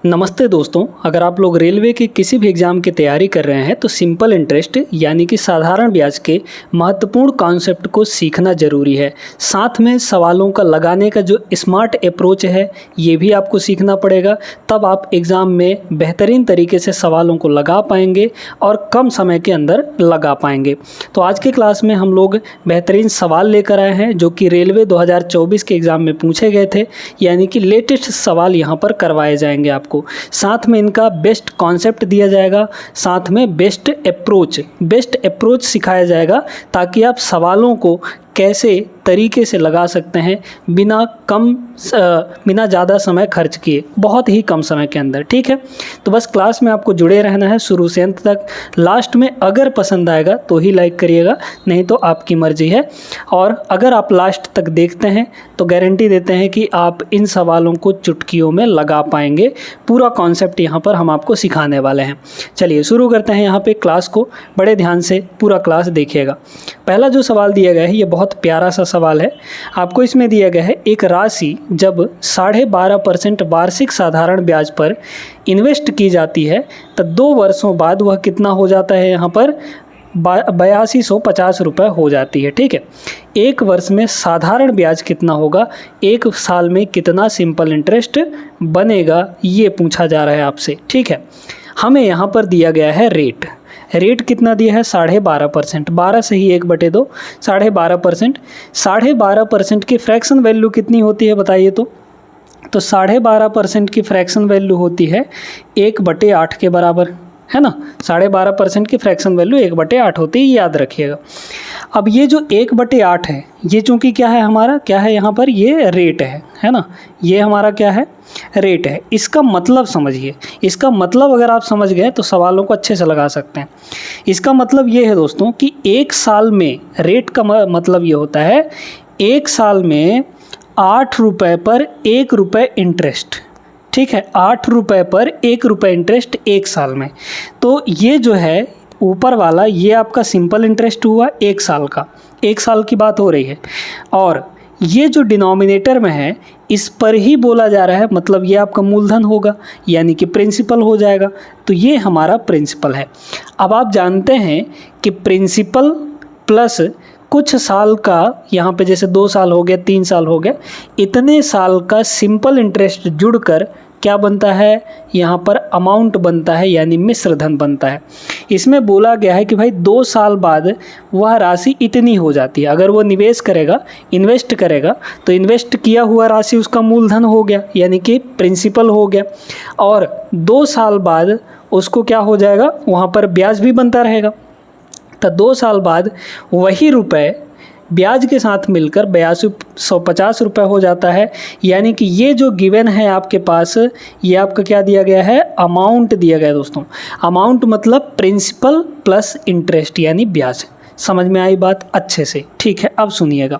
नमस्ते दोस्तों, अगर आप लोग रेलवे की किसी भी एग्ज़ाम की तैयारी कर रहे हैं तो सिंपल इंटरेस्ट यानी कि साधारण ब्याज के महत्वपूर्ण कॉन्सेप्ट को सीखना ज़रूरी है। साथ में सवालों का लगाने का जो स्मार्ट अप्रोच है ये भी आपको सीखना पड़ेगा, तब आप एग्ज़ाम में बेहतरीन तरीके से सवालों को लगा पाएंगे और कम समय के अंदर लगा पाएंगे। तो आज के क्लास में हम लोग बेहतरीन सवाल लेकर आए हैं जो कि रेलवे 2024 के एग्ज़ाम में पूछे गए थे, यानी कि लेटेस्ट सवाल यहाँ पर करवाए जाएंगे आपको। साथ में इनका बेस्ट कॉन्सेप्ट दिया जाएगा, साथ में बेस्ट अप्रोच सिखाया जाएगा ताकि आप सवालों को कैसे तरीके से लगा सकते हैं बिना ज़्यादा समय खर्च किए, बहुत ही कम समय के अंदर। ठीक है, तो बस क्लास में आपको जुड़े रहना है शुरू से अंत तक। लास्ट में अगर पसंद आएगा तो ही लाइक करिएगा, नहीं तो आपकी मर्ज़ी है। और अगर आप लास्ट तक देखते हैं तो गारंटी देते हैं कि आप इन सवालों को चुटकियों में लगा पाएंगे। पूरा कॉन्सेप्ट यहाँ पर हम आपको सिखाने वाले हैं। चलिए शुरू करते हैं यहाँ पे क्लास को। बड़े ध्यान से पूरा क्लास देखिएगा। पहला जो सवाल दिया गया है ये बहुत प्यारा सा सवाल है। आपको इसमें दिया गया है एक राशि जब 12.5% वार्षिक साधारण ब्याज पर इन्वेस्ट की जाती है तो 2 वर्षों बाद वह कितना हो जाता है, यहाँ पर 8250 रुपये हो जाती है। ठीक है, एक वर्ष में साधारण ब्याज कितना होगा, एक साल में कितना सिंपल इंटरेस्ट बनेगा, ये पूछा जा रहा है आपसे। ठीक है, हमें यहाँ पर दिया गया है रेट कितना दिया है 12.5%, 12 से ही 1/2 12.5%। 12.5% की फ्रैक्शन वैल्यू कितनी होती है बताइए तो 12.5% की फ्रैक्शन वैल्यू होती है 1/8 के बराबर, है ना। 12.5% की फ्रैक्शन वैल्यू 1/8 होती है, याद रखिएगा। अब ये जो 1/8 है ये चूँकि क्या है हमारा, क्या है यहाँ पर, ये रेट है ना। ये हमारा क्या है, रेट है। इसका मतलब समझिए, इसका मतलब अगर आप समझ गए तो सवालों को अच्छे से लगा सकते हैं। इसका मतलब ये है दोस्तों कि एक साल में, रेट का मतलब ये होता है एक साल में 8 रुपये पर 1 रुपये इंटरेस्ट। ठीक है, 8 रुपये पर 1 रुपये इंटरेस्ट एक साल में। तो ये जो है ऊपर वाला ये आपका सिंपल इंटरेस्ट हुआ एक साल का, एक साल की बात हो रही है। और ये जो डिनोमिनेटर में है इस पर ही बोला जा रहा है, मतलब ये आपका मूलधन होगा यानी कि प्रिंसिपल हो जाएगा। तो ये हमारा प्रिंसिपल है। अब आप जानते हैं कि प्रिंसिपल प्लस कुछ साल का, यहाँ पे जैसे 2 साल हो गया, 3 साल हो गया, इतने साल का सिंपल इंटरेस्ट जुड़कर क्या बनता है, यहाँ पर अमाउंट बनता है यानी मिश्र धन बनता है। इसमें बोला गया है कि भाई 2 साल बाद वह राशि इतनी हो जाती है। अगर वो निवेश करेगा, इन्वेस्ट करेगा, तो इन्वेस्ट किया हुआ राशि उसका मूलधन हो गया यानी कि प्रिंसिपल हो गया। और 2 साल बाद उसको क्या हो जाएगा, वहाँ पर ब्याज भी बनता रहेगा। तो 2 साल बाद वही रुपए ब्याज के साथ मिलकर 8250 रुपये हो जाता है। यानी कि ये जो गिवन है आपके पास, ये आपका क्या दिया गया है, अमाउंट दिया गया है दोस्तों। अमाउंट मतलब प्रिंसिपल प्लस इंटरेस्ट यानी ब्याज। समझ में आई बात अच्छे से? ठीक है, अब सुनिएगा।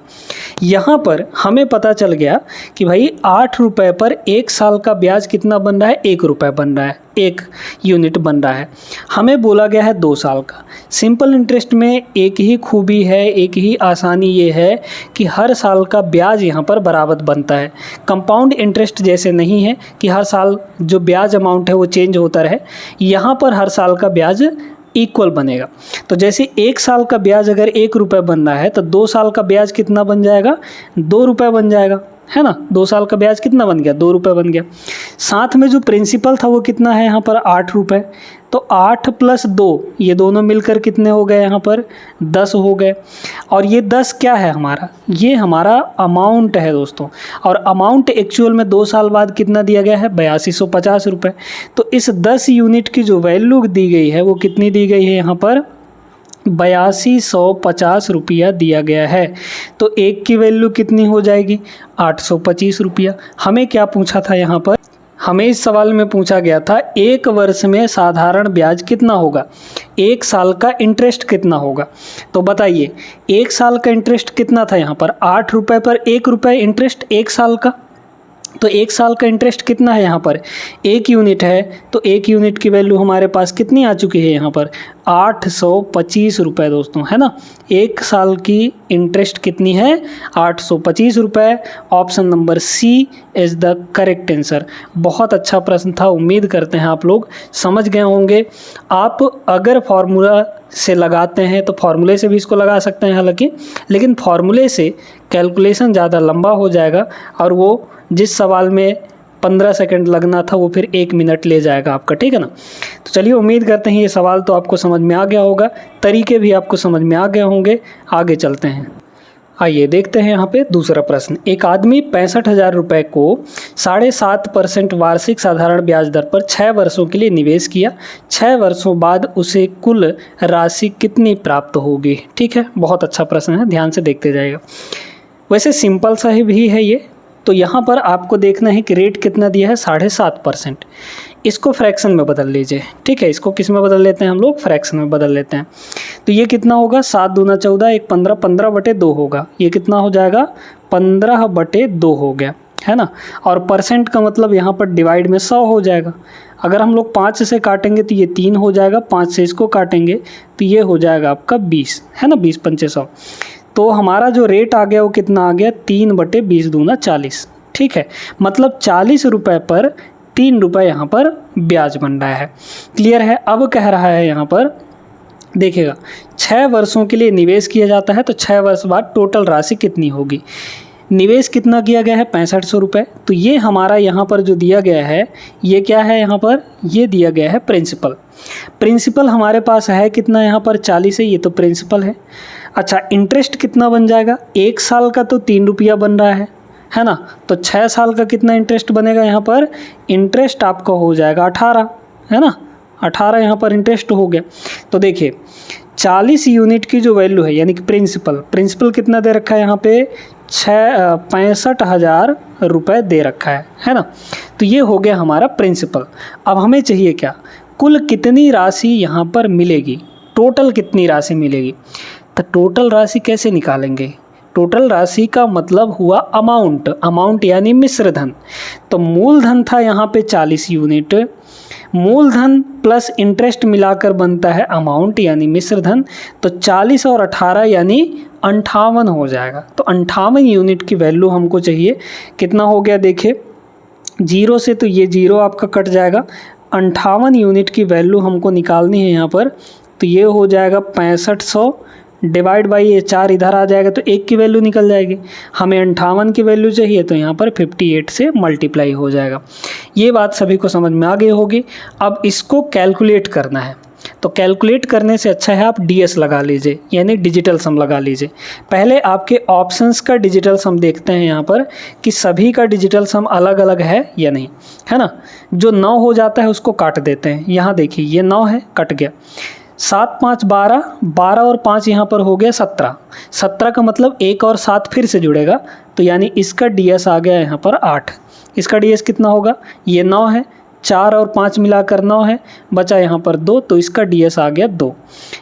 यहाँ पर हमें पता चल गया कि भाई 8 रुपये पर एक साल का ब्याज कितना बन रहा है, 1 रुपये बन रहा है, 1 यूनिट बन रहा है। हमें बोला गया है 2 साल का। सिंपल इंटरेस्ट में एक ही खूबी है, एक ही आसानी ये है कि हर साल का ब्याज यहाँ पर बराबर बनता है। कंपाउंड इंटरेस्ट जैसे नहीं है कि हर साल जो ब्याज अमाउंट है वो चेंज होता रहे, यहाँ पर हर साल का ब्याज इक्वल बनेगा। तो जैसे 1 साल का ब्याज अगर 1 रुपये बन रहा है तो 2 साल का ब्याज कितना बन जाएगा, 2 रुपये बन जाएगा, है ना। 2 साल का ब्याज कितना बन गया, 2 रुपये बन गया। साथ में जो प्रिंसिपल था वो कितना है यहाँ पर, 8 रुपये। तो 8 + 2 ये दोनों मिलकर कितने हो गए, यहाँ पर 10 हो गए। और ये 10 क्या है हमारा, ये हमारा अमाउंट है दोस्तों। और अमाउंट एक्चुअल में 2 साल बाद कितना दिया गया है, 8250 रुपये। तो इस 10 यूनिट की जो वैल्यू दी गई है वो कितनी दी गई है, यहाँ पर 8250 रुपया दिया गया है। तो एक की वैल्यू कितनी हो जाएगी, 825 रुपया। हमें क्या पूछा था यहाँ पर, हमें इस सवाल में पूछा गया था एक वर्ष में साधारण ब्याज कितना होगा, एक साल का इंटरेस्ट कितना होगा। तो बताइए एक साल का इंटरेस्ट कितना था यहाँ पर, 8 रुपये पर 1 रुपये इंटरेस्ट एक साल का। तो 1 साल का इंटरेस्ट कितना है यहाँ पर, 1 यूनिट है, तो 1 यूनिट की वैल्यू हमारे पास कितनी आ चुकी है यहाँ पर, 825 रुपये दोस्तों, है ना। 1 साल की इंटरेस्ट कितनी है, 825 रुपये। Option number C is the correct answer. बहुत अच्छा प्रश्न था, उम्मीद करते हैं आप लोग समझ गए होंगे। आप अगर फॉर्मूला से लगाते हैं तो फॉर्मूले से भी इसको लगा सकते हैं हालांकि, लेकिन फॉर्मूले से कैलकुलेशन ज़्यादा लंबा हो जाएगा और वो जिस सवाल में 15 सेकंड लगना था वो फिर 1 मिनट ले जाएगा आपका, ठीक है ना। तो चलिए उम्मीद करते हैं ये सवाल तो आपको समझ में आ गया होगा, तरीके भी आपको समझ में आ गए होंगे। आगे चलते हैं, आइए देखते हैं यहाँ पे दूसरा प्रश्न। एक आदमी 65,000 रुपये को 7.5% वार्षिक साधारण ब्याज दर पर 6 वर्षों के लिए निवेश किया। 6 वर्षों बाद उसे कुल राशि कितनी प्राप्त होगी। ठीक है, बहुत अच्छा प्रश्न है, ध्यान से देखते जाइएगा। वैसे सिंपल सा ही भी है ये। तो यहाँ पर आपको देखना है कि रेट कितना दिया है, 7.5%। इसको फ्रैक्शन में बदल लीजिए, ठीक है। इसको किस में बदल लेते हैं हम लोग, फ्रैक्शन में बदल लेते हैं। तो ये कितना होगा, 7 दूना 14, 1 15, 15/2 होगा। ये कितना हो जाएगा, 15/2 हो गया, है ना। और परसेंट का मतलब यहाँ पर डिवाइड में 100 हो जाएगा। अगर हम लोग 5 से काटेंगे तो ये 3 हो जाएगा, 5 से इसको काटेंगे तो ये हो जाएगा आपका 20, है ना, 20 पंचे 100। तो हमारा जो रेट आ गया वो कितना आ गया, 3/20 दूना 40, ठीक है। मतलब 40 रुपये पर 3 रुपये यहाँ पर ब्याज बन रहा है। क्लियर है। अब कह रहा है यहाँ पर देखिएगा, 6 वर्षों के लिए निवेश किया जाता है तो 6 वर्ष बाद टोटल राशि कितनी होगी। निवेश कितना किया गया है, 6500 रुपये। तो ये हमारा यहाँ पर जो दिया गया है ये क्या है, यहाँ पर ये दिया गया है प्रिंसिपल। प्रिंसिपल हमारे पास है कितना, यहाँ पर 40 है, ये तो प्रिंसिपल है। अच्छा, इंटरेस्ट कितना बन जाएगा, 1 साल का तो 3 रुपया बन रहा है ना। तो 6 साल का कितना इंटरेस्ट बनेगा, यहाँ पर इंटरेस्ट आपका हो जाएगा 18, है ना। 18 यहाँ पर इंटरेस्ट हो गया। तो देखिए 40 यूनिट की जो वैल्यू है यानी कि प्रिंसिपल कितना दे रखा है यहाँ पे, 65,000 रुपये दे रखा है ना। तो ये हो गया हमारा प्रिंसिपल। अब हमें चाहिए क्या, कुल कितनी राशि यहाँ पर मिलेगी, टोटल कितनी राशि मिलेगी। तो टोटल राशि कैसे निकालेंगे, टोटल राशि का मतलब हुआ अमाउंट यानी मिश्र धन। तो मूलधन था यहाँ पे 40 यूनिट, मूलधन प्लस इंटरेस्ट मिलाकर बनता है अमाउंट यानी मिश्र धन। तो 40 और 18 यानी 58 हो जाएगा। तो 58 यूनिट की वैल्यू हमको चाहिए। कितना हो गया देखिए, 0 से तो ये 0 आपका कट जाएगा। 58 यूनिट की वैल्यू हमको निकालनी है यहाँ पर। तो ये हो जाएगा 6500 डिवाइड बाई ये 4 इधर आ जाएगा तो 1 की वैल्यू निकल जाएगी। हमें 58 की वैल्यू चाहिए तो यहाँ पर 58 से मल्टीप्लाई हो जाएगा। ये बात सभी को समझ में आ गई होगी। अब इसको कैलकुलेट करना है, तो कैलकुलेट करने से अच्छा है आप डीएस लगा लीजिए यानी डिजिटल सम लगा लीजिए। पहले आपके ऑप्शंस का डिजिटल सम देखते हैं यहाँ पर कि सभी का डिजिटल सम अलग अलग है या नहीं, है ना। जो 9 हो जाता है उसको काट देते हैं। यहाँ देखिए ये 9 है, कट गया। 7 5 12, 12 और 5 यहाँ पर हो गया 17। 17 का मतलब 1 और 7 फिर से जुड़ेगा, तो यानी इसका डीएस आ गया यहाँ पर 8। इसका डीएस कितना होगा, ये 9 है, 4 और 5 मिलाकर 9 है, बचा यहाँ पर 2, तो इसका डीएस आ गया 2।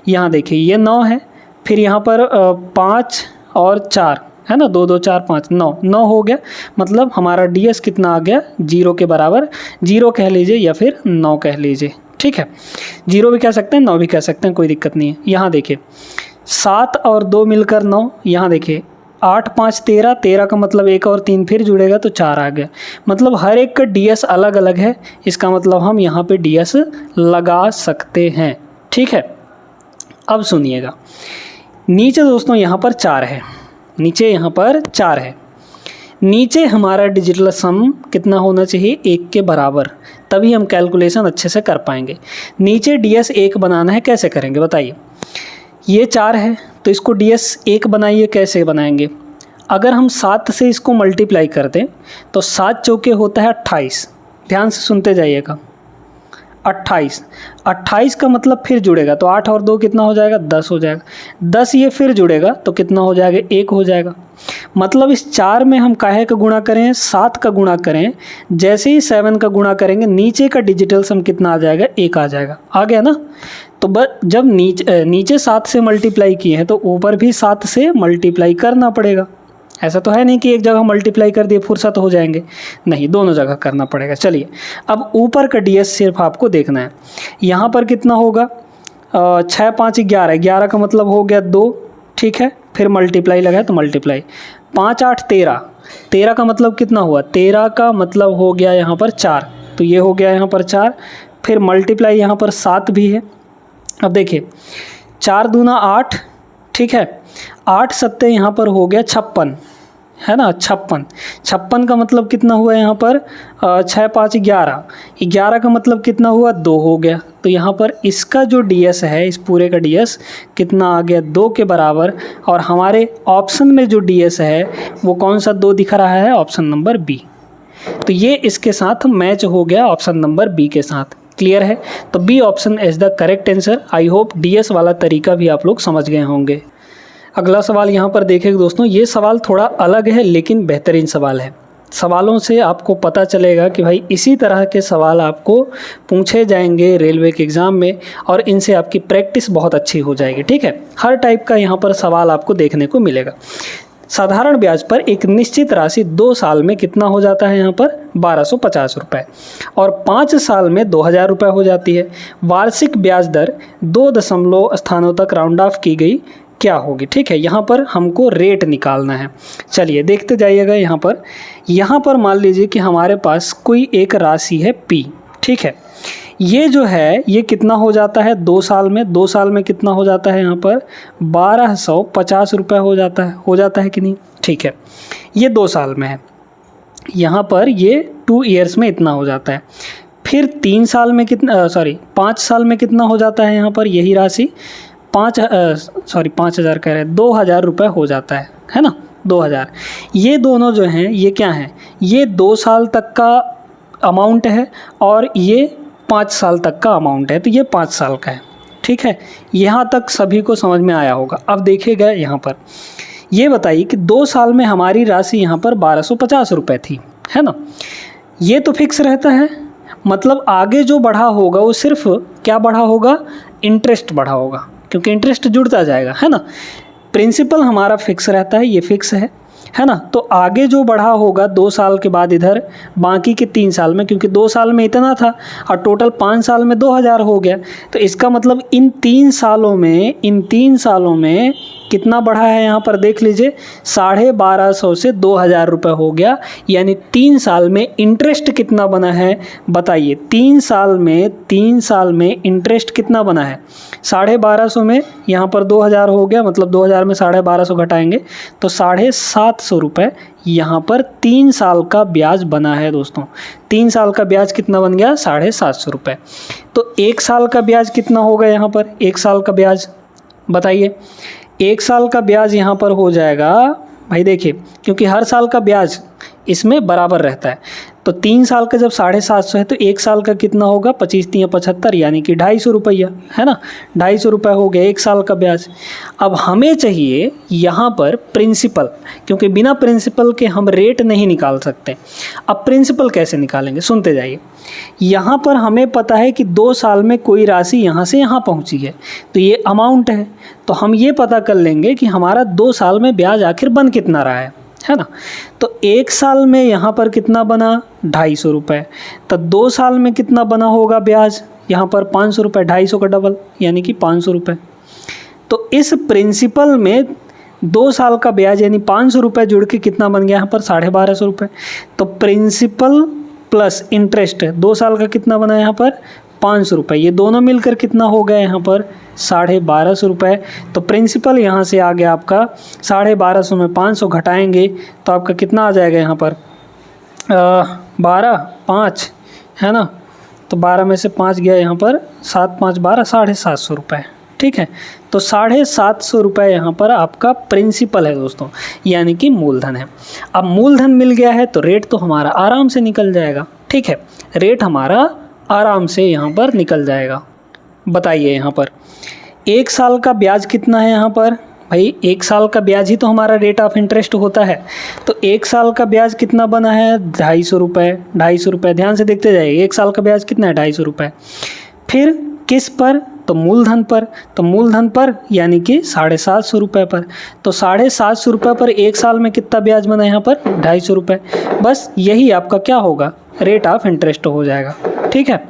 यहाँ देखिए ये 9 है, फिर यहाँ पर 5 और 4 है ना, 2 2 4 5 9 हो गया। मतलब हमारा डीएस कितना आ गया, 0 के बराबर। 0 कह लीजिए या फिर 9 कह लीजिए, ठीक है। 0 भी कह सकते हैं, 9 भी कह सकते हैं, कोई दिक्कत नहीं है। यहाँ देखिए 7 और 2 मिलकर 9, यहाँ देखिए 8 5 13, 13 का मतलब 1 और 3 फिर जुड़ेगा तो 4 आ गया। मतलब हर एक का डीएस अलग अलग है, इसका मतलब हम यहाँ पे डीएस लगा सकते हैं, ठीक है। अब सुनिएगा, नीचे दोस्तों यहाँ पर 4 है, नीचे यहाँ पर 4 है। नीचे हमारा डिजिटल सम कितना होना चाहिए, 1 के बराबर, तभी हम कैलकुलेशन अच्छे से कर पाएंगे। नीचे डीएस 1 बनाना है, कैसे करेंगे बताइए। ये 4 है तो इसको डीएस 1 बनाइए, कैसे बनाएंगे। अगर हम 7 से इसको मल्टीप्लाई कर दें तो 7 चौके होता है 28। ध्यान से सुनते जाइएगा, 28। 28 का मतलब फिर जुड़ेगा तो 8 और 2 कितना हो जाएगा, 10 हो जाएगा। 10 ये फिर जुड़ेगा तो कितना हो जाएगा, 1 हो जाएगा। मतलब इस 4 में हम काहे का गुणा करें, 7 का गुणा करें। जैसे ही 7 का गुणा करेंगे नीचे का डिजिटल सम कितना आ जाएगा, 1 आ जाएगा। आ गया ना। तो जब नीचे 7 से मल्टीप्लाई किए हैं तो ऊपर भी 7 से मल्टीप्लाई करना पड़ेगा, ऐसा तो है नहीं कि एक जगह मल्टीप्लाई कर दिए फुर्सत हो जाएंगे, नहीं, दोनों जगह करना पड़ेगा। चलिए अब ऊपर का ds सिर्फ आपको देखना है। यहाँ पर कितना होगा, 6 5 11, 11 का मतलब हो गया 2, ठीक है, फिर मल्टीप्लाई लगाए तो मल्टीप्लाई, 5 8 13, 13 का मतलब कितना हुआ, 13 का मतलब हो गया यहाँ पर 4, तो ये हो गया यहाँ पर 4, फिर मल्टीप्लाई यहाँ पर 7 भी है। अब देखिए 4 दूना 8, ठीक है, 8 सत्ते यहाँ पर हो गया 56, है ना, 56 का मतलब कितना हुआ यहाँ पर 6 5 11, 11 का मतलब कितना हुआ 2 हो गया, तो यहाँ पर इसका जो ds है, इस पूरे का ds कितना आ गया 2 के बराबर। और हमारे ऑप्शन में जो ds है वो कौन सा 2 दिख रहा है, ऑप्शन नंबर बी, तो ये इसके साथ मैच हो गया ऑप्शन नंबर बी के साथ। क्लियर है, तो B option is the correct answer. I hope ds वाला तरीका भी आप लोग समझ गए होंगे। अगला सवाल यहाँ पर देखेंगे दोस्तों, ये सवाल थोड़ा अलग है लेकिन बेहतरीन सवाल है। सवालों से आपको पता चलेगा कि भाई इसी तरह के सवाल आपको पूछे जाएंगे रेलवे के एग्ज़ाम में, और इनसे आपकी प्रैक्टिस बहुत अच्छी हो जाएगी। ठीक है, हर टाइप का यहाँ पर सवाल आपको देखने को मिलेगा। साधारण ब्याज पर एक निश्चित राशि 2 साल में कितना हो जाता है, यहाँ पर 1250 रुपये, और 5 साल में 2000 रुपये हो जाती है। वार्षिक ब्याज दर 2 दशमलव स्थानों तक राउंड ऑफ की गई क्या होगी। ठीक है, यहाँ पर हमको रेट निकालना है। चलिए देखते जाइएगा। यहाँ पर मान लीजिए कि हमारे पास कोई एक राशि है P, ठीक है, ये जो है ये कितना हो जाता है 2 साल में, 2 साल में कितना हो जाता है यहाँ पर 1250 रुपये हो जाता है कि नहीं। ठीक है, ये 2 साल में है, यहाँ पर ये 2 ईयर्स में इतना हो जाता है। फिर 3 साल में कितना 5 साल में कितना हो जाता है यहाँ पर यही राशि 5000 कह रहे हैं 2000 रुपये हो जाता है ना, 2000। ये दोनों जो हैं ये क्या हैं, ये 2 साल तक का अमाउंट है और ये 5 साल तक का अमाउंट है, तो ये 5 साल का है। ठीक है, यहाँ तक सभी को समझ में आया होगा। अब देखिएगा यहाँ पर ये बताइए कि 2 साल में हमारी राशि यहाँ पर 1250 रुपये थी, है ना, ये तो फिक्स रहता है, मतलब आगे जो बढ़ा होगा वो सिर्फ क्या बढ़ा होगा, इंटरेस्ट बढ़ा होगा, क्योंकि इंटरेस्ट जुड़ता जाएगा, है ना। प्रिंसिपल हमारा फिक्स रहता है, ये फिक्स है ना, तो आगे जो बढ़ा होगा 2 साल के बाद इधर बाकी के 3 साल में, क्योंकि 2 साल में इतना था और टोटल 5 साल में 2000 हो गया, तो इसका मतलब इन 3 सालों में कितना बढ़ा है यहाँ पर देख लीजिए, 1250 से 2000 रुपये हो गया। यानी 3 साल में इंटरेस्ट कितना बना है बताइए, 3 साल में इंटरेस्ट कितना बना है, 1250 में यहाँ पर 2000 हो गया, मतलब 2000 में 1250 घटाएंगे तो 750 रुपये यहाँ पर 3 साल का ब्याज बना है दोस्तों। 3 साल का ब्याज कितना बन गया, 750 रुपये। तो 1 साल का ब्याज कितना होगा यहाँ पर, 1 साल का ब्याज बताइए, 1 साल का ब्याज यहाँ पर हो जाएगा भाई, देखिए क्योंकि हर साल का ब्याज इसमें बराबर रहता है, तो 3 साल का जब 750 है तो 1 साल का कितना होगा, 25 3 75, यानी कि 250 रुपया, है ना, 250 रुपये हो गया 1 साल का ब्याज। अब हमें चाहिए यहाँ पर प्रिंसिपल, क्योंकि बिना प्रिंसिपल के हम रेट नहीं निकाल सकते। अब प्रिंसिपल कैसे निकालेंगे, सुनते जाइए। यहाँ पर हमें पता है कि 2 साल में कोई राशि यहाँ से यहाँ पहुँची है, तो ये अमाउंट है, तो हम ये पता कर लेंगे कि हमारा 2 साल में ब्याज आखिर बन कितना रहा है ना। तो 1 साल में यहाँ पर कितना बना, 250 रुपये, तो 2 साल में कितना बना होगा ब्याज, यहाँ पर 500 रुपये, 250 का डबल यानी कि 500 रुपये। तो इस प्रिंसिपल में 2 साल का ब्याज यानी 500 रुपये जुड़ के कितना बन गया यहाँ पर 1250 रुपये। तो प्रिंसिपल प्लस इंटरेस्ट 2 साल का कितना बना यहाँ पर 500 रुपये, ये दोनों मिलकर कितना हो गया यहाँ पर 1250 रुपये। तो प्रिंसिपल यहाँ से आ गया आपका 1250 में 500 घटाएंगे तो आपका कितना आ जाएगा यहाँ पर 12 5, है ना, तो 12 में से 5 गया यहाँ पर 7 5 12, 750 रुपये। ठीक है, तो 750 रुपये यहाँ पर आपका प्रिंसिपल है दोस्तों, यानी कि मूलधन है। अब मूलधन मिल गया है तो रेट तो हमारा आराम से निकल जाएगा। ठीक है, रेट हमारा आराम से यहाँ पर निकल जाएगा। बताइए यहाँ पर 1 साल का ब्याज कितना है यहाँ पर, भाई 1 साल का ब्याज ही तो हमारा रेट ऑफ इंटरेस्ट होता है, तो 1 साल का ब्याज कितना बना है 250 रुपये, 250 रुपये, ध्यान से देखते जाइए 1 साल का ब्याज कितना है 250 रुपये। फिर किस पर, तो मूलधन पर। तो मूलधन पर यानी कि 750 रुपये पर। तो 750 रुपये पर एक साल में कितना ब्याज बना यहाँ पर, 250 रुपये। बस यही आपका क्या होगा, रेट ऑफ इंटरेस्ट हो जाएगा। ठीक है,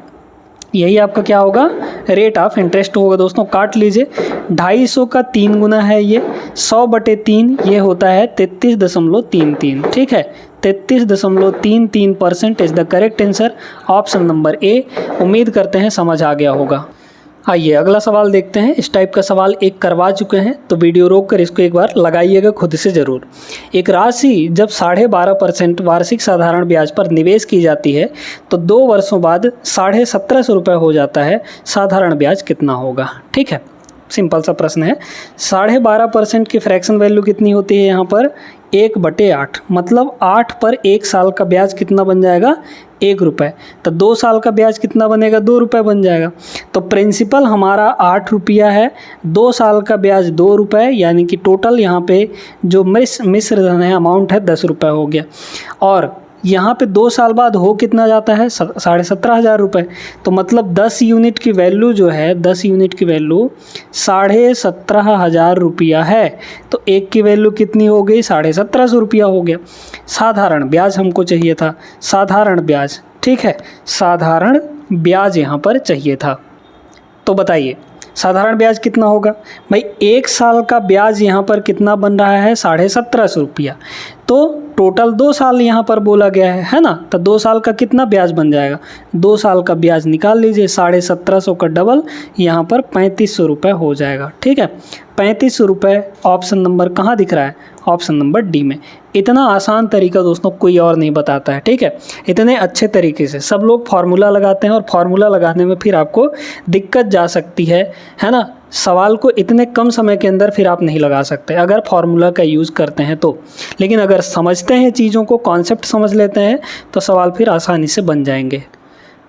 यही आपका क्या होगा, रेट ऑफ इंटरेस्ट होगा। दोस्तों काट लीजिए, 250 का 3 गुना है ये, 100/3 ये होता है 33.33। ठीक है, 33.33% is the correct answer, option number A. उम्मीद करते हैं समझ आ गया होगा। आइए अगला सवाल देखते हैं। इस टाइप का सवाल एक करवा चुके हैं, तो वीडियो रोक कर इसको एक बार लगाइएगा खुद से ज़रूर। एक राशि जब 12.5% वार्षिक साधारण ब्याज पर निवेश की जाती है तो 2 वर्षों बाद 1750 रुपये हो जाता है, साधारण ब्याज कितना होगा। ठीक है, सिंपल सा प्रश्न है। 12.5% की फ्रैक्शन वैल्यू कितनी होती है यहाँ पर, 1/8, मतलब 8 पर 1 साल का ब्याज कितना बन जाएगा, 1 रुपये। तो 2 साल का ब्याज कितना बनेगा, 2 रुपये बन जाएगा। तो प्रिंसिपल हमारा 8 रुपया है, 2 साल का ब्याज 2 रुपये, यानी कि टोटल यहाँ पे जो मिश्र धन है अमाउंट है 10 रुपये हो गया। और यहाँ पे 2 साल बाद हो कितना जाता है, 17,500 रुपये। तो मतलब 10 यूनिट की वैल्यू जो है, 10 यूनिट की वैल्यू 17,500 रुपया है। तो एक की वैल्यू कितनी हो गई, 1750 रुपया हो गया। साधारण ब्याज हमको चाहिए था, साधारण ब्याज। ठीक है, साधारण ब्याज यहाँ पर चाहिए था। तो बताइए साधारण ब्याज कितना होगा भाई, 1 साल का ब्याज यहाँ पर कितना बन रहा है, 1750 रुपया। तो टोटल 2 साल यहाँ पर बोला गया है ना, तो 2 साल का कितना ब्याज बन जाएगा, 2 साल का ब्याज निकाल लीजिए, 1750 का डबल यहाँ पर 3500 रुपये हो जाएगा। ठीक है, 3500 रुपये ऑप्शन नंबर कहाँ दिख रहा है, ऑप्शन नंबर डी में। इतना आसान तरीका दोस्तों कोई और नहीं बताता है। ठीक है, इतने अच्छे तरीके से सब लोग फार्मूला लगाते हैं और फार्मूला लगाने में फिर आपको दिक्कत जा सकती है ना। सवाल को इतने कम समय के अंदर फिर आप नहीं लगा सकते अगर फार्मूला का यूज़ करते हैं तो। लेकिन अगर समझते हैं चीज़ों को, कॉन्सेप्ट समझ लेते हैं, तो सवाल फिर आसानी से बन जाएंगे।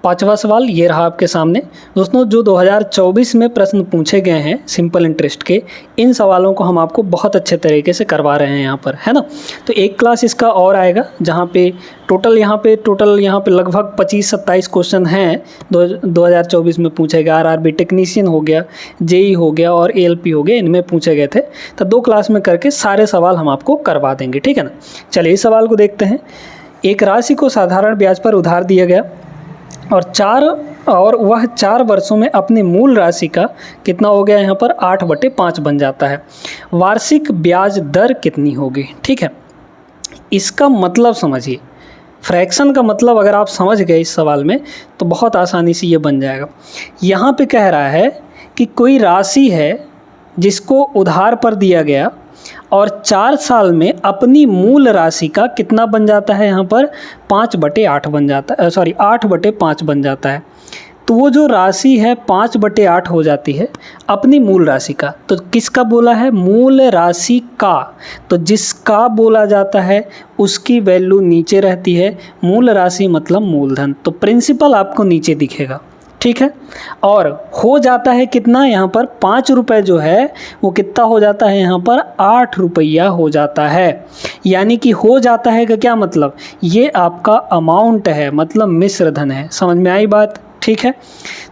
5वां सवाल ये रहा आपके सामने। दोस्तों जो 2024 में प्रश्न पूछे गए हैं सिंपल इंटरेस्ट के, इन सवालों को हम आपको बहुत अच्छे तरीके से करवा रहे हैं यहाँ पर, है ना। तो एक क्लास इसका और आएगा जहाँ पे टोटल यहाँ पे लगभग 25-27 क्वेश्चन हैं 2024 में पूछे गए। आरआरबी टेक्नीशियन हो गया, जेई हो गया और एएलपी हो गया, इनमें पूछे गए थे। तो 2 क्लास में करके सारे सवाल हम आपको करवा देंगे। ठीक है ना। चलिए इस सवाल को देखते हैं। एक राशि को साधारण ब्याज पर उधार दिया गया और वह 4 वर्षों में अपनी मूल राशि का कितना हो गया, यहाँ पर 8/5 बन जाता है। वार्षिक ब्याज दर कितनी होगी। ठीक है, इसका मतलब समझिए, फ्रैक्शन का मतलब अगर आप समझ गए इस सवाल में तो बहुत आसानी से ये बन जाएगा। यहाँ पे कह रहा है कि कोई राशि है जिसको उधार पर दिया गया और 4 साल में अपनी मूल राशि का कितना बन जाता है, यहाँ पर 5/8 बन जाता है, 8/5 बन जाता है। तो वो जो राशि है 5/8 हो जाती है अपनी मूल राशि का। तो किसका बोला है, मूल राशि का। तो जिसका बोला जाता है उसकी वैल्यू नीचे रहती है, मूल राशि मतलब मूलधन। तो प्रिंसिपल आपको नीचे दिखेगा। ठीक है, और हो जाता है कितना, यहाँ पर 5 रुपये जो है वो कितना हो जाता है, यहाँ पर 8 रुपया हो जाता है। यानी कि हो जाता है का क्या मतलब, ये आपका अमाउंट है, मतलब मिश्र धन है। समझ में आई बात। ठीक है,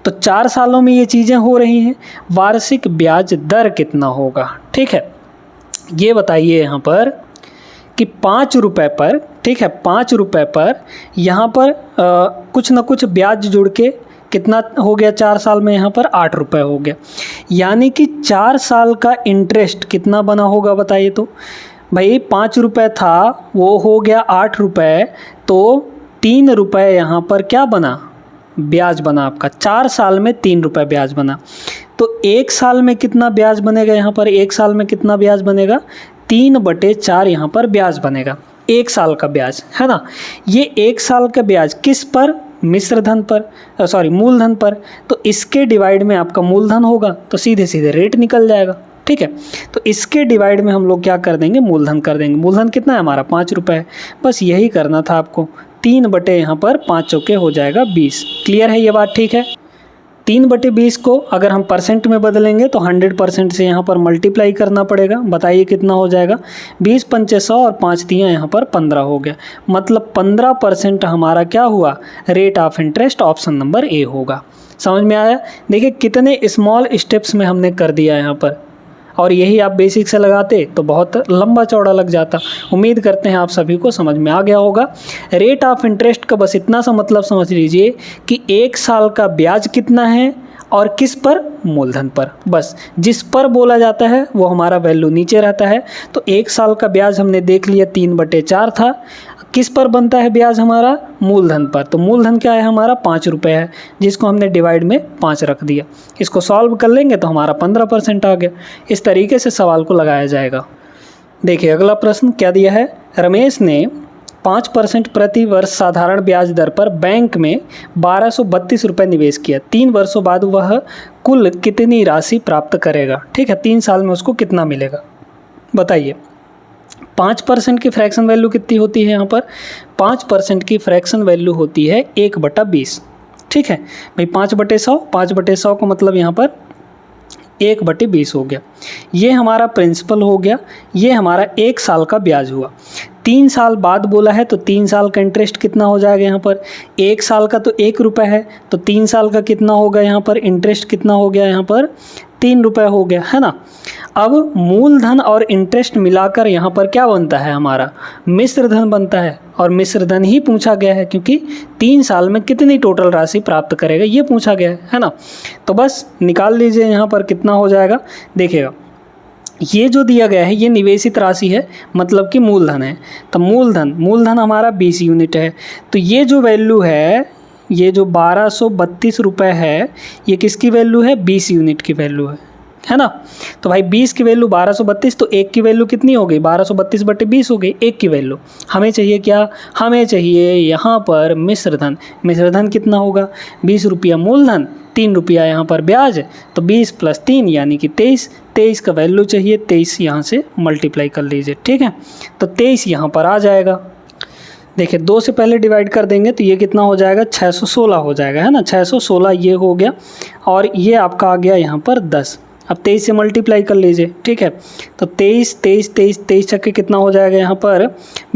तो 4 सालों में ये चीज़ें हो रही हैं। वार्षिक ब्याज दर कितना होगा। ठीक है, ये बताइए यहाँ पर कि 5 रुपये पर, ठीक है, 5 रुपये पर यहाँ पर कुछ ना कुछ ब्याज जुड़ के कितना हो गया, 4 साल में यहाँ पर 8 रुपये हो गया। यानी कि 4 साल का इंटरेस्ट कितना बना होगा बताइए। तो भाई 5 रुपये था, वो हो गया 8 रुपये, तो 3 रुपये यहाँ पर क्या बना, ब्याज बना आपका। 4 साल में 3 रुपये ब्याज बना। तो 1 साल में कितना ब्याज बनेगा, यहाँ पर 1 साल में कितना ब्याज बनेगा, 3/4 यहाँ पर ब्याज बनेगा। 1 साल का ब्याज है ना। ये 1 साल का ब्याज किस पर, मिश्र धन पर, मूलधन पर। तो इसके डिवाइड में आपका मूलधन होगा तो सीधे सीधे रेट निकल जाएगा। ठीक है, तो इसके डिवाइड में हम लोग क्या कर देंगे, मूलधन कर देंगे। मूलधन कितना है हमारा, 5 रुपये है। बस यही करना था आपको। 3 बटे यहाँ पर 5 चौके हो जाएगा 20। क्लियर है ये बात। ठीक है, 3/20 को अगर हम परसेंट में बदलेंगे तो 100% से यहाँ पर मल्टीप्लाई करना पड़ेगा। बताइए कितना हो जाएगा, 20 पंचे 100 और 5 तियाँ यहाँ पर 15 हो गया। मतलब 15% हमारा क्या हुआ, rate of interest option number A होगा। समझ में आया? देखिए कितने स्मॉल स्टेप्स में हमने कर दिया यहाँ पर, और यही आप बेसिक से लगाते तो बहुत लंबा चौड़ा लग जाता। उम्मीद करते हैं आप सभी को समझ में आ गया होगा। रेट ऑफ इंटरेस्ट का बस इतना सा मतलब समझ लीजिए कि 1 साल का ब्याज कितना है और किस पर, मूलधन पर। बस जिस पर बोला जाता है वो हमारा वैल्यू नीचे रहता है। तो 1 साल का ब्याज हमने देख लिया 3/4 था। किस पर बनता है ब्याज हमारा, मूलधन पर। तो मूलधन क्या है हमारा, 5 रुपये है, जिसको हमने डिवाइड में 5 रख दिया। इसको सॉल्व कर लेंगे तो हमारा 15% आ गया। इस तरीके से सवाल को लगाया जाएगा। देखिए अगला प्रश्न क्या दिया है, रमेश ने 5% प्रति वर्ष साधारण ब्याज दर पर बैंक में 1232 रुपये निवेश किया। 3 वर्षों बाद वह कुल कितनी राशि प्राप्त करेगा। ठीक है, 3 साल में उसको कितना मिलेगा, बताइए। 5% की फ्रैक्शन वैल्यू कितनी होती है यहाँ पर, 5% की फ्रैक्शन वैल्यू होती है 1/20। ठीक है भाई, 5/100, 5/100 का मतलब यहाँ पर 1/20 हो गया। ये हमारा प्रिंसिपल हो गया, ये हमारा 1 साल का ब्याज हुआ। 3 साल बाद बोला है तो 3 साल का इंटरेस्ट कितना हो जाएगा यहाँ पर, 1 साल का तो 1 रुपये है, तो 3 साल का कितना होगा यहाँ पर, इंटरेस्ट कितना हो गया यहाँ पर, 3 रुपये हो गया, है ना। अब मूलधन और इंटरेस्ट मिलाकर यहाँ पर क्या बनता है हमारा, मिश्र धन बनता है। और मिश्र धन ही पूछा गया है क्योंकि 3 साल में कितनी टोटल राशि प्राप्त करेगा ये पूछा गया है ना। तो बस निकाल लीजिए यहाँ पर कितना हो जाएगा। देखिएगा ये जो दिया गया है ये निवेशित राशि है, मतलब कि मूलधन है। तो मूलधन हमारा 20 यूनिट है। तो ये जो वैल्यू है, ये जो 1232 रुपये है, ये किसकी वैल्यू है, 20 यूनिट की वैल्यू है ना। तो भाई 20 की वैल्यू 1232, तो 1 की वैल्यू कितनी हो गई, 1232/20 हो गई 1 की वैल्यू। हमें चाहिए क्या, हमें चाहिए यहाँ पर मिश्रधन। मिश्रधन कितना होगा, 20 रुपया मूलधन, 3 रुपया यहाँ पर ब्याज, तो 20 + 3 यानी कि 23। 23 का वैल्यू चाहिए, 23 यहाँ से मल्टीप्लाई कर लीजिए। ठीक है, तो 23 यहाँ पर आ जाएगा। देखिए 2 से पहले डिवाइड कर देंगे तो ये कितना हो जाएगा, 616 हो जाएगा, है ना। 616 ये हो गया, और ये आपका आ गया यहाँ पर 10। अब 23 से मल्टीप्लाई कर लीजिए। ठीक है, तो 23 छक्के कितना हो जाएगा यहाँ पर,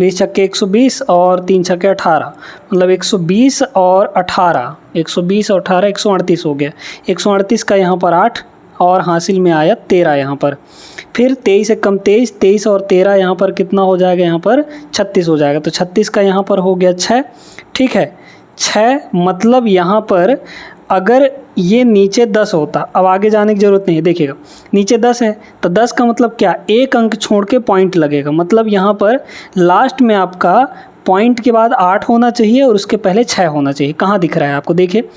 20 छक्के 120 और 3 छक्के 18, मतलब 120 और 18, 120 और 18 138 हो गया। 138 का यहाँ पर 8 और हासिल में आया 13 यहाँ पर। फिर 23 से कम 23 और 13 यहाँ पर कितना हो जाएगा, यहाँ पर 36 हो जाएगा। तो 36 का यहाँ पर हो गया 6। ठीक है, 6 मतलब यहाँ पर अगर ये नीचे 10 होता, अब आगे जाने की ज़रूरत नहीं है। देखिएगा नीचे 10 है तो 10 का मतलब क्या, 1 अंक छोड़ के पॉइंट लगेगा। मतलब यहाँ पर लास्ट में आपका पॉइंट के बाद 8 होना चाहिए और उसके पहले 6 होना चाहिए। कहाँ दिख रहा है आपको, देखिए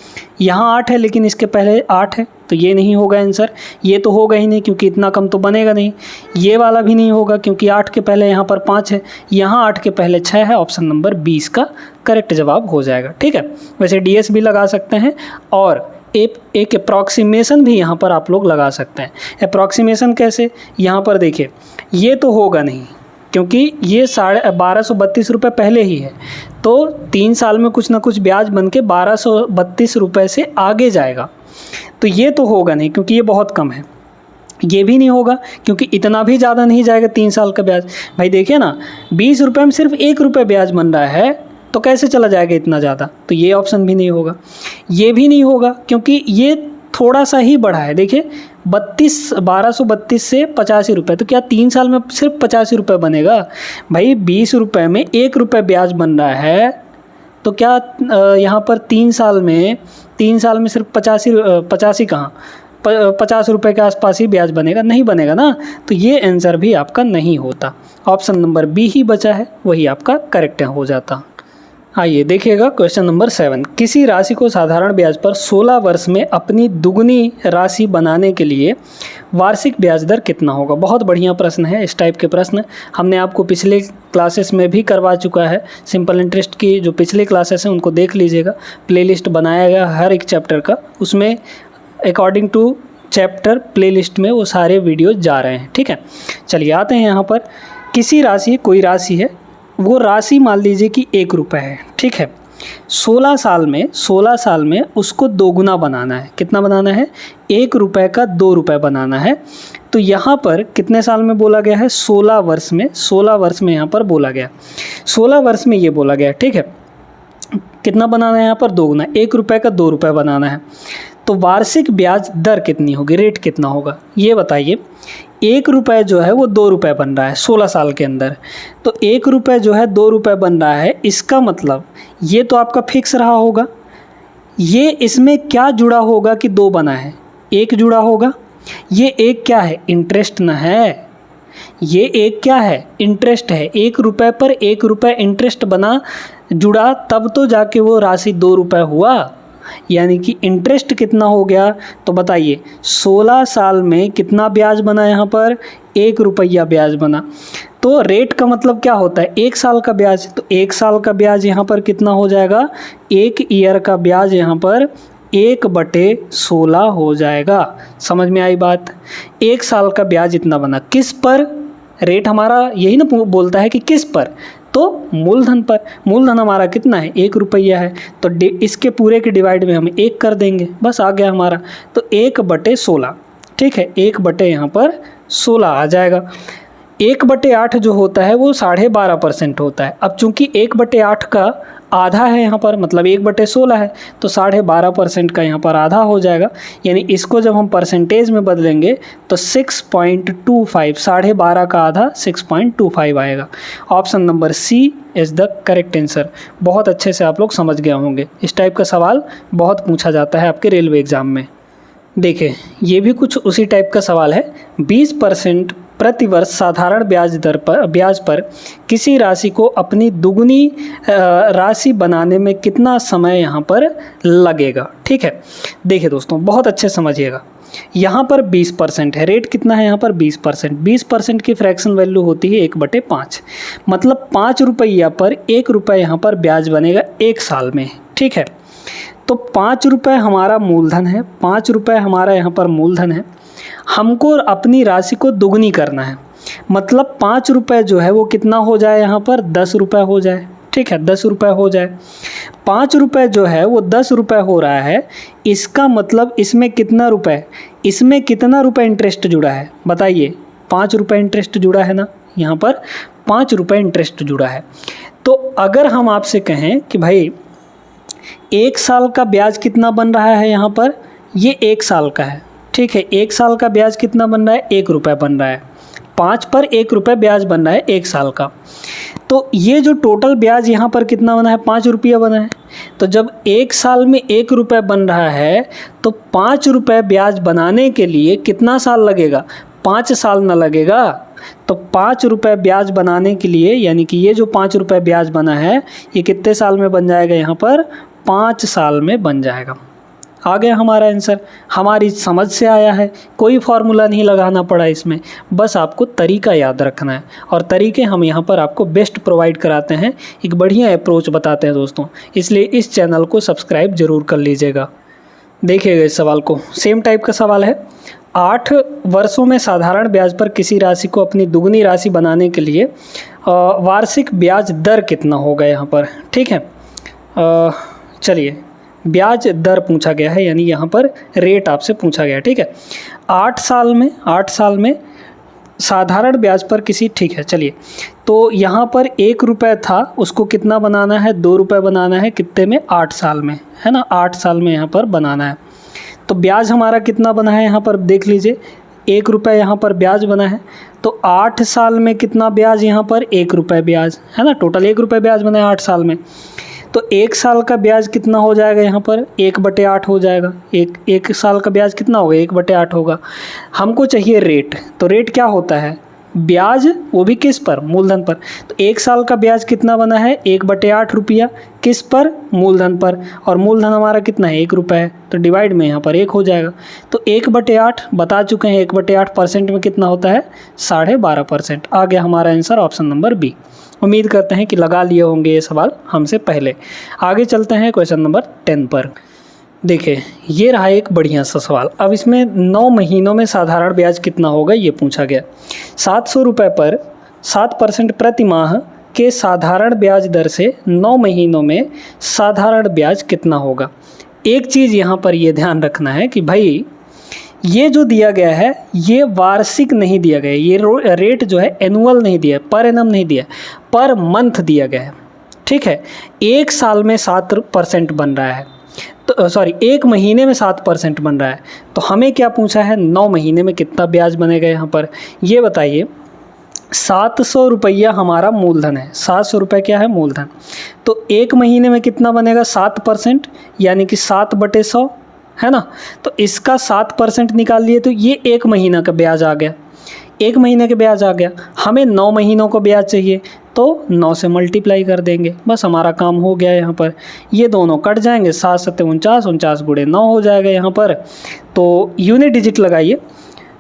यहाँ 8 है लेकिन इसके पहले 8 है, तो ये नहीं होगा आंसर। ये तो होगा ही नहीं क्योंकि इतना कम तो बनेगा नहीं। ये वाला भी नहीं होगा क्योंकि 8 के पहले यहाँ पर 5 है, यहाँ 8 के पहले 6 है। ऑप्शन नंबर 20 का करेक्ट जवाब हो जाएगा। ठीक है, वैसे DS भी लगा सकते हैं और एक अप्रॉक्सीमेशन भी यहाँ पर आप लोग लगा सकते हैं। अप्रॉक्सीमेशन कैसे, यहाँ पर देखिए ये तो होगा नहीं क्योंकि ये 1232 रुपये पहले ही है, तो 3 साल में कुछ ना कुछ ब्याज बन के 1232 रुपये से आगे जाएगा। तो ये तो होगा नहीं क्योंकि ये बहुत कम है। ये भी नहीं होगा क्योंकि इतना भी ज़्यादा नहीं जाएगा 3 साल का ब्याज। भाई देखिए ना, 20 रुपये में सिर्फ 1 रुपये ब्याज बन रहा है, तो कैसे चला जाएगा इतना ज़्यादा। तो ये ऑप्शन भी नहीं होगा। ये भी नहीं होगा क्योंकि ये थोड़ा सा ही बढ़ा है। देखिए 1232 से 85 रुपये, तो क्या 3 साल में सिर्फ 85 रुपये बनेगा। भाई 20 रुपये में 1 रुपये ब्याज बन रहा है, तो क्या यहाँ पर 3 साल में सिर्फ 85 कहाँ, 50 रुपये के आसपास ही ब्याज बनेगा, नहीं बनेगा ना। तो ये आंसर भी आपका नहीं होता। ऑप्शन नंबर बी ही बचा है, वही आपका करेक्ट हो जाता। आइए देखिएगा क्वेश्चन नंबर 7। किसी राशि को साधारण ब्याज पर 16 वर्ष में अपनी दुगनी राशि बनाने के लिए वार्षिक ब्याज दर कितना होगा। बहुत बढ़िया प्रश्न है। इस टाइप के प्रश्न हमने आपको पिछले क्लासेस में भी करवा चुका है। सिंपल इंटरेस्ट की जो पिछले क्लासेस हैं उनको देख लीजिएगा, प्लेलिस्ट बनाया गया हर एक चैप्टर का, उसमें अकॉर्डिंग टू चैप्टर प्लेलिस्ट में वो सारे वीडियो जा रहे हैं। ठीक है, चलिए आते हैं यहाँ पर। किसी राशि, कोई राशि है, वो राशि मान लीजिए कि 1 रुपये है। ठीक है, 16 साल में उसको दोगुना बनाना है। कितना बनाना है? 1 रुपये का 2 रुपये बनाना है। तो यहाँ पर कितने साल में बोला गया है? 16 वर्ष में। 16 वर्ष में यहाँ पर बोला गया, 16 वर्ष में ये बोला गया, ठीक है। कितना बनाना है यहाँ पर? दोगुना, 1 रुपये का 2 रुपये बनाना है। तो वार्षिक ब्याज दर कितनी होगी, रेट कितना होगा ये बताइए। 1 रुपये जो है वो 2 रुपये बन रहा है 16 साल के अंदर, तो 1 रुपये जो है 2 रुपये बन रहा है। इसका मतलब ये तो आपका फिक्स रहा होगा। ये इसमें क्या जुड़ा होगा कि 2 बना है? 1 जुड़ा होगा। ये 1 क्या है? इंटरेस्ट ना है। ये 1 क्या है? इंटरेस्ट है। 1 रुपये पर 1 रुपये इंटरेस्ट बना, जुड़ा, तब तो जाके वो राशि 2 रुपये हुआ। यानी कि इंटरेस्ट कितना हो गया? तो बताइए 16 साल में कितना ब्याज बना यहाँ पर? 1 रुपया ब्याज बना। तो रेट का मतलब क्या होता है? 1 साल का ब्याज। तो 1 साल का ब्याज यहाँ पर कितना हो जाएगा? 1 ईयर का ब्याज यहाँ पर 1/16 हो जाएगा। समझ में आई बात? 1 साल का ब्याज इतना बना, किस पर? रेट हमारा यही ना बोलता है कि किस पर? तो मूलधन पर। मूलधन हमारा कितना है? 1 रुपया है। तो इसके पूरे के डिवाइड में हम 1 कर देंगे, बस आ गया हमारा। तो 1/16, ठीक है, 1/, यहाँ पर 16 आ जाएगा। 1/8 जो होता है वो 12.5% होता है। अब चूंकि 1/8 का आधा है यहाँ पर, मतलब 1/16 है, तो 12.5% का यहाँ पर आधा हो जाएगा। यानी इसको जब हम परसेंटेज में बदलेंगे तो 6.25, 12.5 का आधा 6.25 आएगा। Option number C is the correct answer. बहुत अच्छे से आप लोग समझ गए होंगे। इस टाइप का सवाल बहुत पूछा जाता है आपके रेलवे एग्ज़ाम में। देखिए ये भी कुछ उसी टाइप का सवाल है। 20% प्रतिवर्ष साधारण ब्याज पर किसी राशि को अपनी दुगुनी राशि बनाने में कितना समय यहाँ पर लगेगा, ठीक है। देखिए दोस्तों बहुत अच्छे समझिएगा। यहाँ पर 20% है, रेट कितना है यहाँ पर? 20%। 20% की फ्रैक्शन वैल्यू होती है 1/5, मतलब 5 रुपया पर 1 रुपये यहाँ पर ब्याज बनेगा 1 साल में, ठीक है। तो 5 रुपये हमारा मूलधन है, 5 रुपये हमारा यहाँ पर मूलधन है। हमको अपनी राशि को दुगनी करना है, मतलब 5 रुपये जो है वो कितना हो जाए यहाँ पर? 10 रुपये हो जाए, ठीक है, 10 रुपये हो जाए। 5 रुपये जो है वो 10 रुपये हो रहा है। इसका मतलब इसमें कितना रुपये, इसमें कितना रुपये इंटरेस्ट जुड़ा है बताइए? 5 रुपये इंटरेस्ट जुड़ा है ना, यहाँ पर 5 रुपये इंटरेस्ट जुड़ा है। तो अगर हम आपसे कहें कि भाई 1 साल का ब्याज कितना बन रहा है यहाँ पर? ये 1 साल का है, ठीक है। 1 साल का ब्याज कितना बन रहा है? 1 रुपये बन रहा है। 5 पर 1 रुपये ब्याज बन रहा है 1 साल का। तो ये जो टोटल ब्याज यहाँ पर कितना बना है? 5 रुपया बना है। तो जब 1 साल में 1 रुपये बन रहा है तो 5 रुपये ब्याज बनाने के लिए कितना साल लगेगा? 5 साल ना लगेगा? तो 5 रुपये ब्याज बनाने के लिए, यानी कि ये जो 5 रुपये ब्याज बना है ये कितने साल में बन जाएगा? यहाँ पर 5 साल में बन जाएगा। आ गया हमारा आंसर, हमारी समझ से आया है, कोई फार्मूला नहीं लगाना पड़ा इसमें, बस आपको तरीका याद रखना है। और तरीके हम यहाँ पर आपको बेस्ट प्रोवाइड कराते हैं, एक बढ़िया अप्रोच बताते हैं दोस्तों, इसलिए इस चैनल को सब्सक्राइब ज़रूर कर लीजिएगा। देखिएगा इस सवाल को, सेम टाइप का सवाल है। 8 वर्षों में साधारण ब्याज पर किसी राशि को अपनी दुगनी राशि बनाने के लिए वार्षिक ब्याज दर कितना होगा यहाँ पर, ठीक है। चलिए ब्याज दर पूछा गया है, यानी यहाँ पर रेट आपसे पूछा गया है, ठीक है। 8 साल में साधारण ब्याज पर किसी, ठीक है। चलिए तो यहाँ पर 1 रुपये था, उसको कितना बनाना है? 2 रुपये बनाना है, कितने में? 8 साल में, है ना, 8 साल में यहाँ पर बनाना है। तो ब्याज हमारा कितना बना है यहाँ पर देख लीजिए, 1 रुपये यहाँ पर ब्याज बना है। तो 8 साल में कितना ब्याज यहाँ पर? 1 रुपये ब्याज, है ना, टोटल 1 रुपये ब्याज बना है 8 साल में। तो 1 साल का ब्याज कितना हो जाएगा यहाँ पर? 1/8 हो जाएगा। एक साल का ब्याज कितना होगा? 1/8 होगा। हमको चाहिए रेट, तो रेट क्या होता है? ब्याज, वो भी किस पर? मूलधन पर। तो 1 साल का ब्याज कितना बना है? 1/8 रुपया, किस पर? मूलधन पर। और मूलधन हमारा कितना है? 1 रुपये है, तो डिवाइड में यहाँ पर 1 हो जाएगा। तो 1/8 बता चुके हैं, 1/8% में कितना होता है? 12.5%। आ गया हमारा आंसर ऑप्शन नंबर बी। उम्मीद करते हैं कि लगा लिए होंगे ये सवाल हमसे पहले। आगे चलते हैं क्वेश्चन नंबर 10 पर। देखिए ये रहा एक बढ़िया सा सवाल। अब इसमें 9 महीनों में साधारण ब्याज कितना होगा ये पूछा गया। 700 रुपये पर 7% प्रति माह के साधारण ब्याज दर से 9 महीनों में साधारण ब्याज कितना होगा। एक चीज़ यहाँ पर ये ध्यान रखना है कि भाई ये जो दिया गया है ये वार्षिक नहीं दिया गया है, ये रेट जो है एनुअल नहीं दिया है, पर एनम नहीं दिया है, पर मंथ दिया गया है। ठीक है, एक साल में 7% बन रहा है, तो सॉरी 1 महीने में 7% बन रहा है। तो हमें क्या पूछा है, 9 महीने में कितना ब्याज बनेगा। यहाँ पर ये बताइए, 700 रुपया हमारा मूलधन है, 700 रुपये क्या है मूलधन, तो 1 महीने में कितना बनेगा 7%, यानी कि 7/100 है ना। तो इसका 7% निकाल लिए तो ये 1 महीना का ब्याज आ गया, 1 महीने का ब्याज आ गया। हमें 9 महीनों का ब्याज चाहिए तो 9 से मल्टीप्लाई कर देंगे, बस हमारा काम हो गया। यहाँ पर ये दोनों कट जाएंगे, 7 7 49, 49 गुणे 9 हो जाएगा यहाँ पर। तो यूनिट डिजिट लगाइए,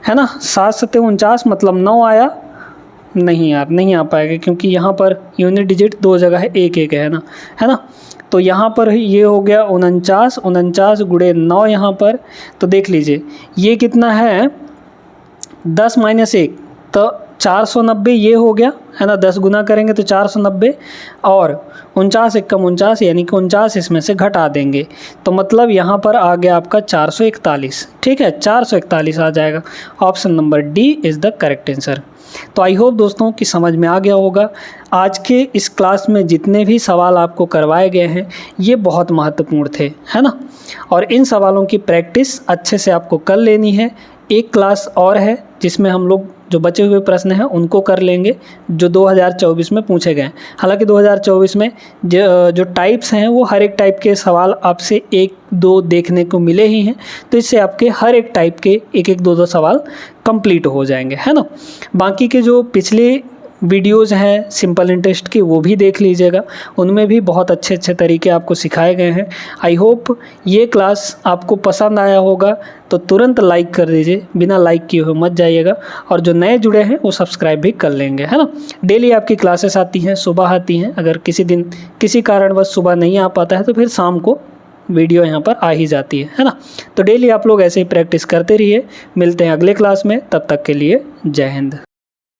है ना। 7 7 49 मतलब 9 आया, नहीं यार नहीं आ पाएगा क्योंकि यहाँ पर यूनिट डिजिट 2 जगह है, 1 1 है ना। तो यहाँ पर ये हो गया 49, 49 गुणे 9 यहाँ पर। तो देख लीजिए ये कितना है, 10 - 1 तो 490 ये हो गया, है ना। 10 गुना करेंगे तो 490 और 49 × 49 यानी कि 49 इसमें से घटा देंगे, तो मतलब यहाँ पर आ गया आपका 441। ठीक है, 441 आ जाएगा। Option number D is the correct answer. तो आई होप दोस्तों कि समझ में आ गया होगा। आज के इस क्लास में जितने भी सवाल आपको करवाए गए हैं ये बहुत महत्वपूर्ण थे, है ना। और इन सवालों की प्रैक्टिस अच्छे से आपको कर लेनी है। एक क्लास और है जिसमें हम लोग जो बचे हुए प्रश्न हैं उनको कर लेंगे जो 2024 में पूछे गए हैं। हालांकि 2024 में जो टाइप्स हैं वो हर एक टाइप के सवाल आपसे 1-2 देखने को मिले ही हैं, तो इससे आपके हर एक टाइप के 1-1 2-2 सवाल कंप्लीट हो जाएंगे, है ना। बाकी के जो पिछले वीडियोज़ हैं सिंपल इंटरेस्ट की वो भी देख लीजिएगा, उनमें भी बहुत अच्छे अच्छे तरीके आपको सिखाए गए हैं। आई होप ये क्लास आपको पसंद आया होगा, तो तुरंत लाइक कर दीजिए, बिना लाइक किए हुए मत जाइएगा। और जो नए जुड़े हैं वो सब्सक्राइब भी कर लेंगे, है ना। डेली आपकी क्लासेस आती हैं, सुबह आती हैं। अगर किसी दिन किसी कारणवश सुबह नहीं आ पाता है तो फिर शाम को वीडियो यहाँ पर आ ही जाती है ना। तो डेली आप लोग ऐसे ही प्रैक्टिस करते रहिए। मिलते हैं अगले क्लास में, तब तक के लिए जय हिंद।